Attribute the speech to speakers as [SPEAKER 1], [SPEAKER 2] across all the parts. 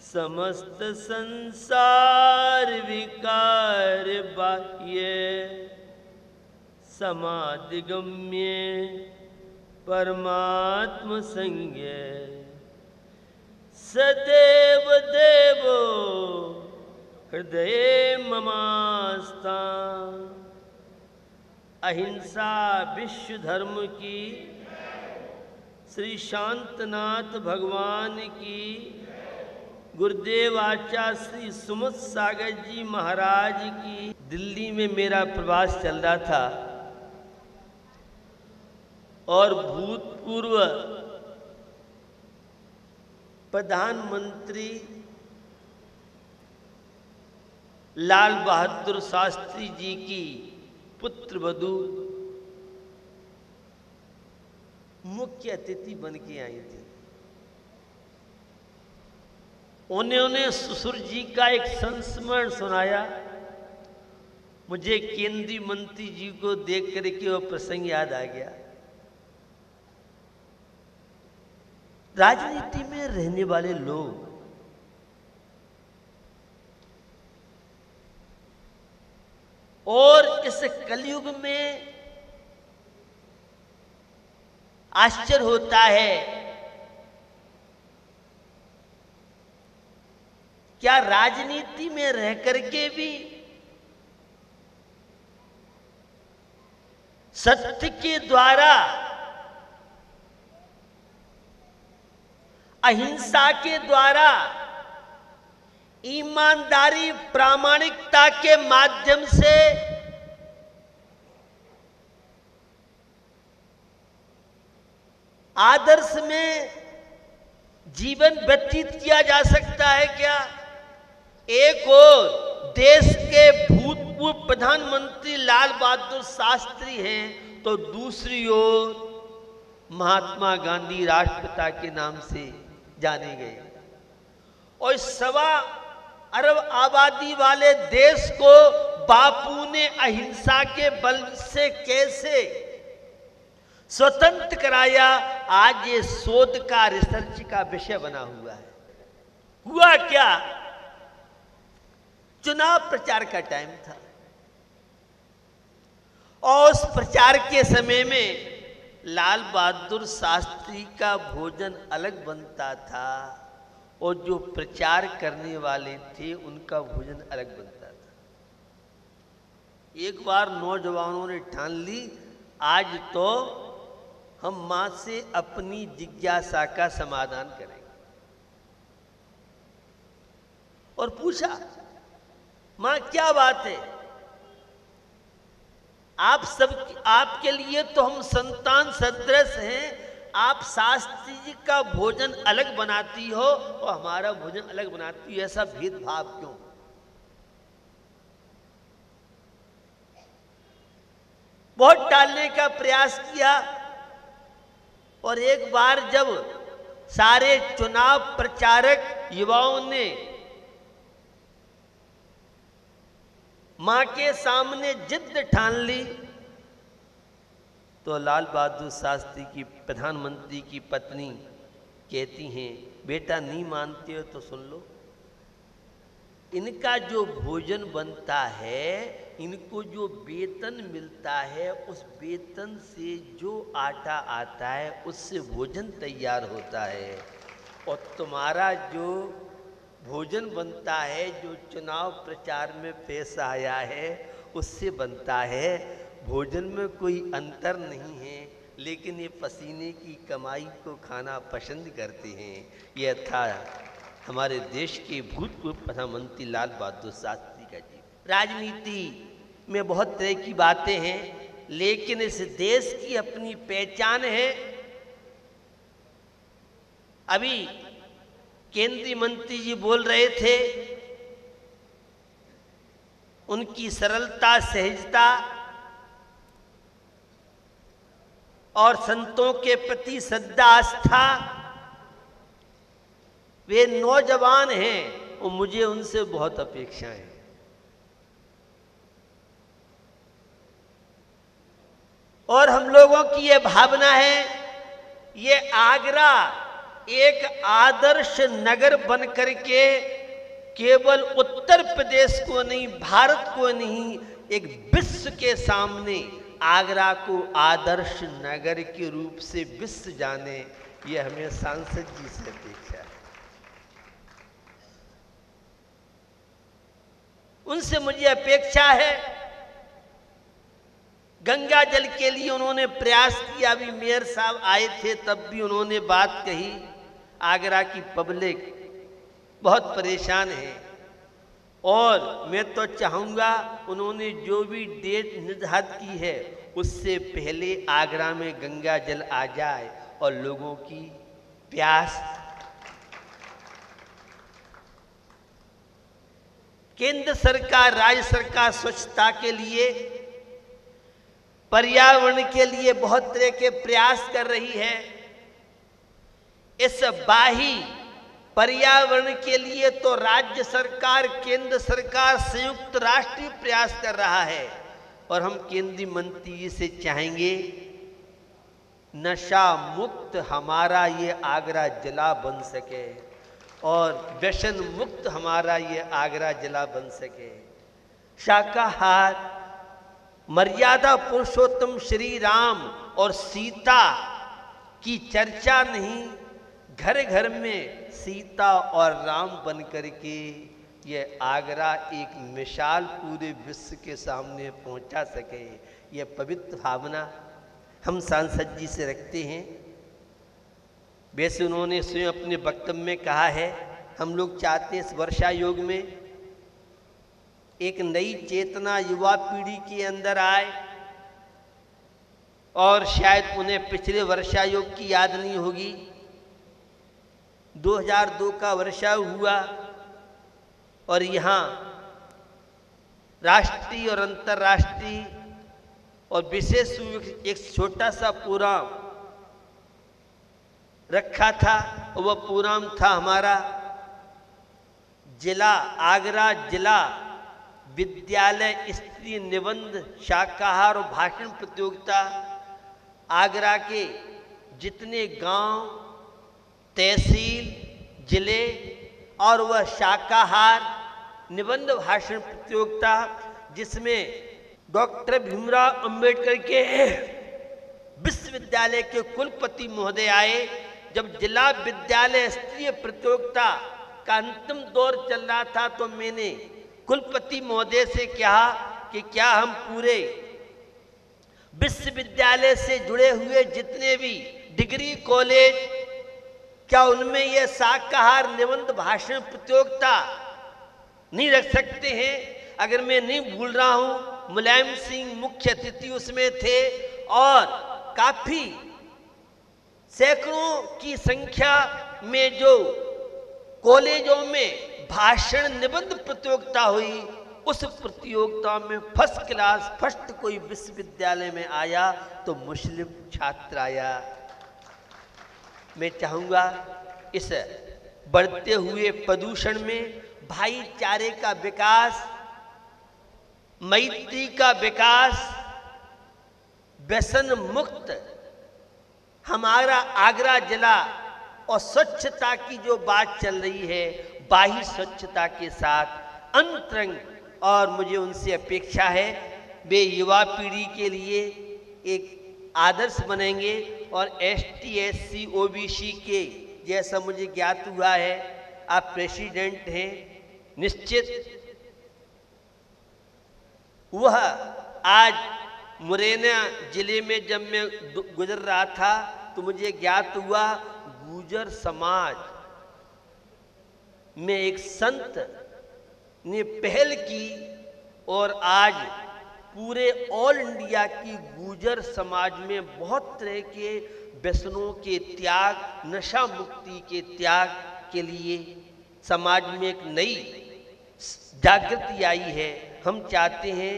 [SPEAKER 1] समस्त संसार विकार बाह्य समाधिगम्य परमात्म संज्ञ सदैव देवो हृदय ममास्ता। अहिंसा विश्व धर्म की, श्री शांतनाथ भगवान की, गुरुदेव आचार्य श्री सुमत सागर जी महाराज की। दिल्ली में मेरा प्रवास चल रहा था और भूतपूर्व प्रधानमंत्री लाल बहादुर शास्त्री जी की पुत्र वधू मुख्य अतिथि बन के आई थी। उन्होंने ससुर जी का एक संस्मरण सुनाया। मुझे केंद्रीय मंत्री जी को देख करके वह प्रसंग याद आ गया। राजनीति में रहने वाले लोग और इस कलयुग में आश्चर्य होता है, क्या राजनीति में रह करके भी सत्य के द्वारा, अहिंसा के द्वारा, ईमानदारी प्रामाणिकता के माध्यम से आदर्श में जीवन व्यतीत किया जा सकता है क्या? एक और देश के भूतपूर्व प्रधानमंत्री लाल बहादुर शास्त्री हैं, तो दूसरी ओर महात्मा गांधी राष्ट्रपिता के नाम से जाने गए। और 1.25 अरब आबादी वाले देश को बापू ने अहिंसा के बल से कैसे स्वतंत्र कराया, आज ये शोध का, रिसर्च का विषय बना हुआ है। हुआ क्या, चुनाव प्रचार का टाइम था और उस प्रचार के समय में लाल बहादुर शास्त्री का भोजन अलग बनता था और जो प्रचार करने वाले थे उनका भोजन अलग बनता था। एक बार नौजवानों ने ठान ली, आज तो हम मां से अपनी जिज्ञासा का समाधान करेंगे। और पूछा, मां क्या बात है? आप सब, आपके लिए तो हम संतान सदृश हैं, आप शास्त्री जी का भोजन अलग बनाती हो और हमारा भोजन अलग बनाती हो, ऐसा भेदभाव क्यों? बहुत टालने का प्रयास किया और एक बार जब सारे चुनाव प्रचारक युवाओं ने मां के सामने जिद ठान ली, तो लाल बहादुर शास्त्री की, प्रधानमंत्री की पत्नी कहती हैं, बेटा नहीं मानते हो तो सुन लो, इनका जो भोजन बनता है, इनको जो वेतन मिलता है, उस वेतन से जो आटा आता है उससे भोजन तैयार होता है, और तुम्हारा जो भोजन बनता है, जो चुनाव प्रचार में पैसा आया है, उससे बनता है। भोजन में कोई अंतर नहीं है, लेकिन ये पसीने की कमाई को खाना पसंद करते हैं। यह था हमारे देश के भूतपूर्व प्रधानमंत्री लाल बहादुर शास्त्री का जीवन। राजनीति में बहुत तरह की बातें हैं, लेकिन इस देश की अपनी पहचान है। अभी केंद्रीय मंत्री जी बोल रहे थे, उनकी सरलता, सहजता और संतों के प्रति श्रद्धा, आस्था, वे नौजवान हैं और मुझे उनसे बहुत अपेक्षाएं हैं। और हम लोगों की ये भावना है, ये आगरा एक आदर्श नगर बन करके केवल उत्तर प्रदेश को नहीं, भारत को नहीं, एक विश्व के सामने आगरा को आदर्श नगर के रूप से विश्व जाने, ये हमें सांसद जी से अपेक्षा है। उनसे मुझे अपेक्षा है, गंगा जल के लिए उन्होंने प्रयास किया। अभी मेयर साहब आए थे तब भी उन्होंने बात कही, आगरा की पब्लिक बहुत परेशान है और मैं तो चाहूँगा उन्होंने जो भी डेट निर्धारित की है उससे पहले आगरा में गंगा जल आ जाए और लोगों की प्यास। केंद्र सरकार, राज्य सरकार स्वच्छता के लिए, पर्यावरण के लिए बहुत तरह के प्रयास कर रही है। इस बाही पर्यावरण के लिए तो राज्य सरकार, केंद्र सरकार संयुक्त राष्ट्रीय प्रयास कर रहा है और हम केंद्रीय मंत्री जी से चाहेंगे नशा मुक्त हमारा ये आगरा जिला बन सके और व्यसन मुक्त हमारा ये आगरा जिला बन सके। शाकाहार, मर्यादा पुरुषोत्तम श्री राम और सीता की चर्चा नहीं, घर घर में सीता और राम बन करके ये आगरा एक मिसाल पूरे विश्व के सामने पहुंचा सके। ये पवित्र भावना हम सांसद जी से रखते हैं। वैसे उन्होंने स्वयं अपने वक्तव्य में कहा है, हम लोग चाहते हैं इस वर्षा योग में एक नई चेतना युवा पीढ़ी के अंदर आए और शायद उन्हें पिछले वर्षा योग की याद नहीं होगी। 2002 का वर्षा हुआ और यहाँ राष्ट्रीय और अंतर्राष्ट्रीय और विशेष एक छोटा सा प्रोग्राम रखा था और वह प्रोग्राम था हमारा जिला आगरा जिला विद्यालय स्त्री निबंध शाकाहार और भाषण प्रतियोगिता। आगरा के जितने गांव, तहसील, जिले और वह शाकाहार निबंध भाषण प्रतियोगिता जिसमें डॉक्टर भीमराव अंबेडकर के विश्वविद्यालय के कुलपति महोदय आए। जब जिला विद्यालय स्तरीय प्रतियोगिता का अंतिम दौर चल रहा था तो मैंने कुलपति महोदय से कहा कि क्या हम पूरे विश्वविद्यालय से जुड़े हुए जितने भी डिग्री कॉलेज, क्या उनमें यह शाकाहार निबंध भाषण प्रतियोगिता नहीं रख सकते हैं? अगर मैं नहीं भूल रहा हूं, मुलायम सिंह मुख्य अतिथि उसमें थे और काफी सैकड़ों की संख्या में जो कॉलेजों में भाषण निबंध प्रतियोगिता हुई, उस प्रतियोगिता में फर्स्ट क्लास फर्स्ट कोई विश्वविद्यालय में आया तो मुस्लिम छात्र आया। मैं चाहूँगा इस बढ़ते हुए प्रदूषण में भाईचारे का विकास, मैत्री का विकास, व्यसन मुक्त हमारा आगरा जिला और स्वच्छता की जो बात चल रही है, बाह्य स्वच्छता के साथ अंतरंग, और मुझे उनसे अपेक्षा है वे युवा पीढ़ी के लिए एक आदर्श बनेंगे और ST SC OBC के जैसा मुझे ज्ञात हुआ है आप प्रेसिडेंट हैं, निश्चित वह आज मुरैना जिले में जब मैं गुजर रहा था तो मुझे ज्ञात हुआ गुर्जर समाज में एक संत ने पहल की और आज पूरे ऑल इंडिया की गुर्जर समाज में बहुत तरह के व्यसनों के त्याग, नशा मुक्ति के त्याग के लिए समाज में एक नई जागृति आई है। हम चाहते हैं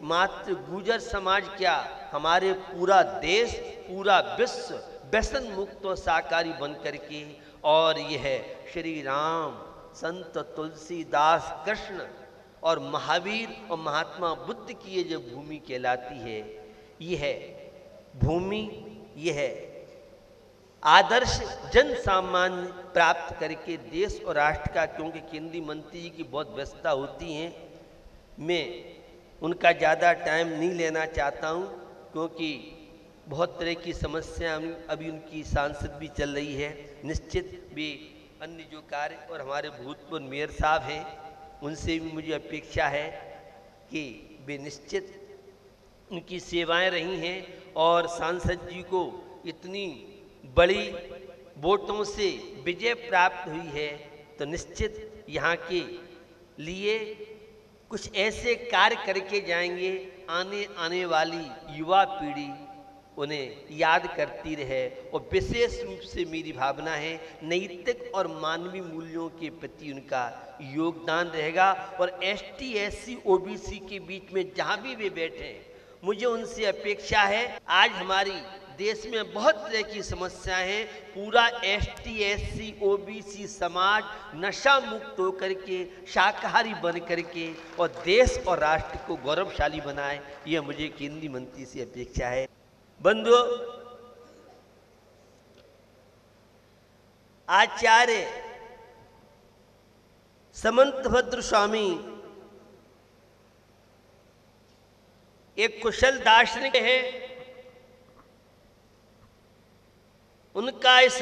[SPEAKER 1] मात्र गुर्जर समाज क्या, हमारे पूरा देश, पूरा विश्व व्यसन मुक्त और शाकाहारी बन करके और यह श्री राम संत तुलसीदास, कृष्ण और महावीर और महात्मा बुद्ध की ये जो भूमि कहलाती है, ये है भूमि, ये है आदर्श जन सामान्य प्राप्त करके देश और राष्ट्र का, क्योंकि केंद्रीय मंत्री जी की बहुत व्यस्तता होती है, मैं उनका ज़्यादा टाइम नहीं लेना चाहता हूँ, क्योंकि बहुत तरह की समस्या अभी उनकी सांसद भी चल रही है। निश्चित भी अन्य जो कार्य और हमारे भूतपूर्व मेयर साहब हैं, उनसे भी मुझे अपेक्षा है कि वे निश्चित, उनकी सेवाएं रही हैं और सांसद जी को इतनी बड़ी वोटों से विजय प्राप्त हुई है, तो निश्चित यहाँ के लिए कुछ ऐसे कार्य करके जाएंगे, आने वाली युवा पीढ़ी उन्हें याद करती रहे। और विशेष रूप से मेरी भावना है नैतिक और मानवीय मूल्यों के प्रति उनका योगदान रहेगा। और एसटी, एससी, ओबीसी के बीच में जहाँ भी वे बैठे, मुझे उनसे अपेक्षा है, आज हमारी देश में बहुत तरह की समस्याएं हैं, पूरा एसटी, एससी, ओबीसी समाज नशा मुक्त होकर के, शाकाहारी बन करके और देश और राष्ट्र को गौरवशाली बनाए, यह मुझे केंद्रीय मंत्री से अपेक्षा है। बंधुओं, आचार्य समंतभद्र स्वामी एक कुशल दार्शनिक है। उनका इस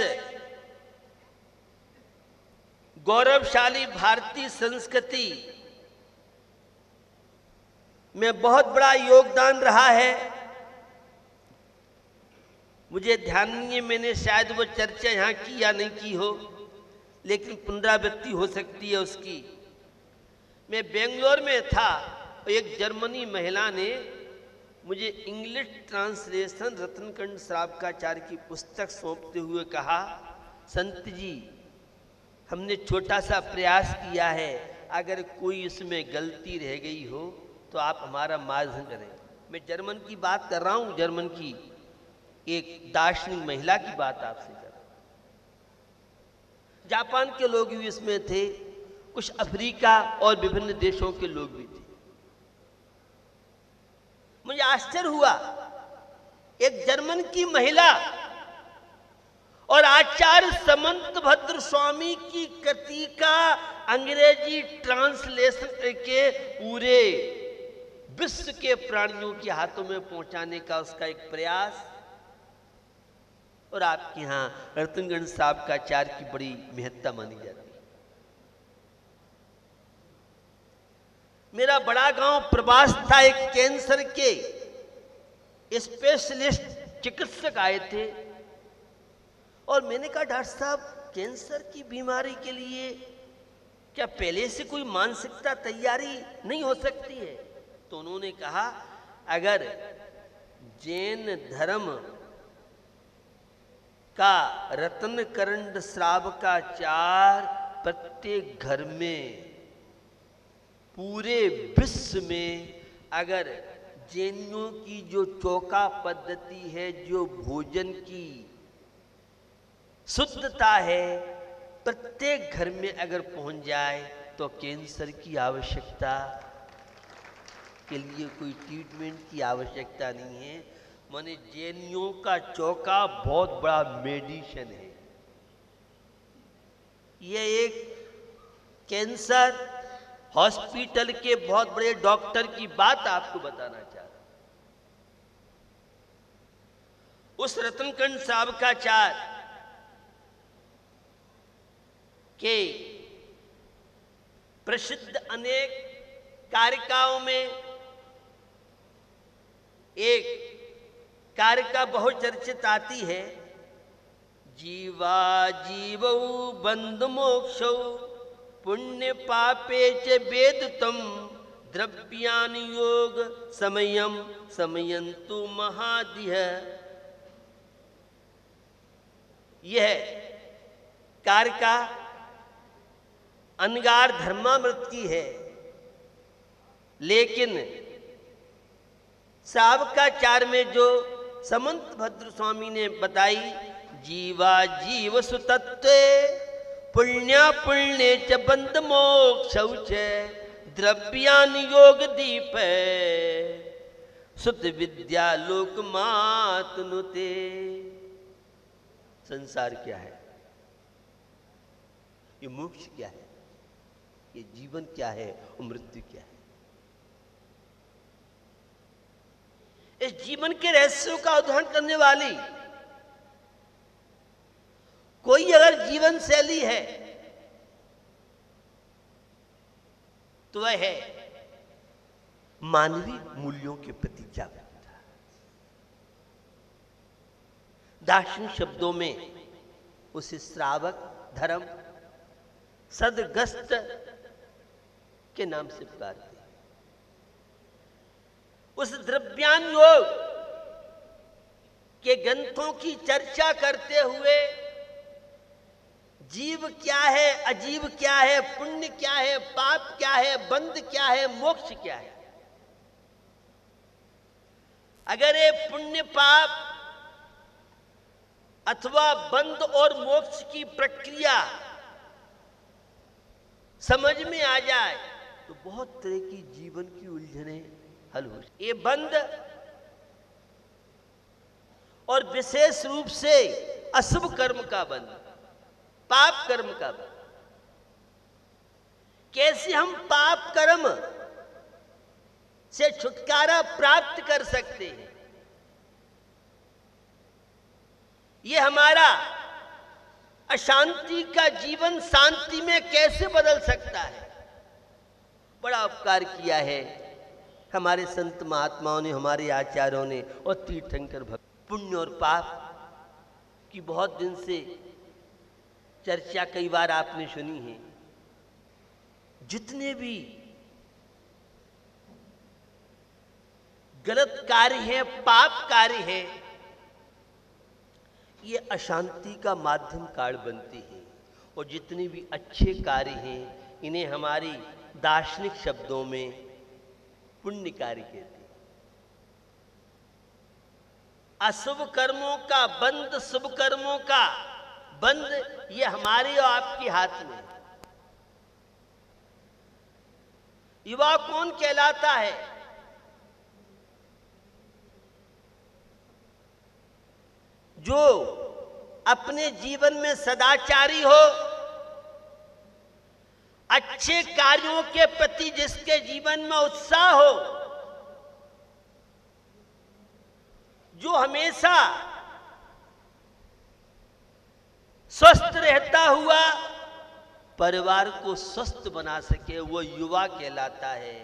[SPEAKER 1] गौरवशाली भारतीय संस्कृति में बहुत बड़ा योगदान रहा है। मुझे ध्यान नहीं है, मैंने शायद वो चर्चा यहाँ की या नहीं की हो, लेकिन पुनरावृत्ति हो सकती है उसकी। मैं बेंगलोर में था, एक जर्मनी महिला ने मुझे इंग्लिश ट्रांसलेशन रत्नकंड श्रावकाचार्य की पुस्तक सौंपते हुए कहा, संत जी, हमने छोटा सा प्रयास किया है, अगर कोई इसमें गलती रह गई हो तो आप हमारा मार्गदर्शन करें। मैं जर्मन की बात कर रहा हूँ, जर्मन की एक दार्शनिक महिला की बात आपसे कर रहा हूँ। जापान के लोग भी इसमें थे, कुछ अफ्रीका और विभिन्न देशों के लोग भी थे। मुझे आश्चर्य हुआ, एक जर्मन की महिला और आचार्य समंतभद्र स्वामी की कृति का अंग्रेजी ट्रांसलेशन करके पूरे विश्व के प्राणियों के हाथों में पहुंचाने का उसका एक प्रयास। और आपके यहाँ रत्नगंज श्रावकाचार्य की बड़ी महत्ता मानी जाती है। मेरा बड़ा गांव प्रवास था, एक कैंसर के स्पेशलिस्ट चिकित्सक आए थे और मैंने कहा, डॉक्टर साहब, कैंसर की बीमारी के लिए क्या पहले से कोई मानसिकता तैयारी नहीं हो सकती है? तो उन्होंने कहा, अगर जैन धर्म का रत्नकंड श्रावकाचार्य प्रत्येक घर में, पूरे विश्व में, अगर जैनियों की जो चौका पद्धति है, जो भोजन की शुद्धता है, प्रत्येक घर में अगर पहुंच जाए तो कैंसर की आवश्यकता के लिए कोई ट्रीटमेंट की आवश्यकता नहीं है। माने जैनियों का चौका बहुत बड़ा मेडिसिन है। यह एक कैंसर हॉस्पिटल के बहुत बड़े डॉक्टर की बात आपको बताना चाहता हूं। उस रत्नकंड श्रावकाचार्य के प्रसिद्ध अनेक कारिकाओं में एक कारिका बहुत चर्चित आती है, जीवा जीवौ बंधु मोक्षौ पुण्य पापे च वेदतम द्रव्यान योग समयम समयंतु महादिह। यह कारिका अनगार धर्मामृत की है, लेकिन श्रावकाचार्य में जो समंतभद्र स्वामी ने बताई, जीवा जीव सुतत्व पुण्या पुण्य च बंद मोक्ष द्रव्यान योग दीप सुत विद्या लोक मात नुते। संसार क्या है, ये मोक्ष क्या है, ये जीवन क्या है और मृत्यु क्या है। इस जीवन के रहस्यों का उदाहरण करने वाली कोई अगर जीवन शैली है तो वह है मानवीय मूल्यों के प्रति जागरूकता। दार्शनिक शब्दों में उसे श्रावक धर्म सदगस्त के नाम से पुकारते हैं। उस द्रव्यान योग के ग्रंथों की चर्चा करते हुए जीव क्या है, अजीव क्या है, पुण्य क्या है, पाप क्या है, बंध क्या है, मोक्ष क्या है। अगर ये पुण्य पाप अथवा बंध और मोक्ष की प्रक्रिया समझ में आ जाए तो बहुत तरह की जीवन की उलझने हल हो। ये बंध और विशेष रूप से अशुभ कर्म का बंध, पाप कर्म का बंध। कैसे हम पाप कर्म से छुटकारा प्राप्त कर सकते हैं, ये हमारा अशांति का जीवन शांति में कैसे बदल सकता है। बड़ा उपकार किया है हमारे संत महात्माओं ने, हमारे आचार्यों ने और तीर्थंकर भक्त। पुण्य और पाप की बहुत दिन से चर्चा कई बार आपने सुनी है। जितने भी गलत कार्य हैं, पाप कार्य हैं, ये अशांति का माध्यम कार्य बनते हैं। और जितने भी अच्छे कार्य हैं इन्हें हमारी दार्शनिक शब्दों में पुण्य कार्य कहते हैं। अशुभ कर्मों का बंध, शुभ कर्मों का बंध, ये हमारे और आपके हाथ में। युवा कौन कहलाता है? जो अपने जीवन में सदाचारी हो, अच्छे कार्यों के प्रति जिसके जीवन में उत्साह हो, जो हमेशा स्वस्थ रहता हुआ परिवार को स्वस्थ बना सके, वो युवा कहलाता है।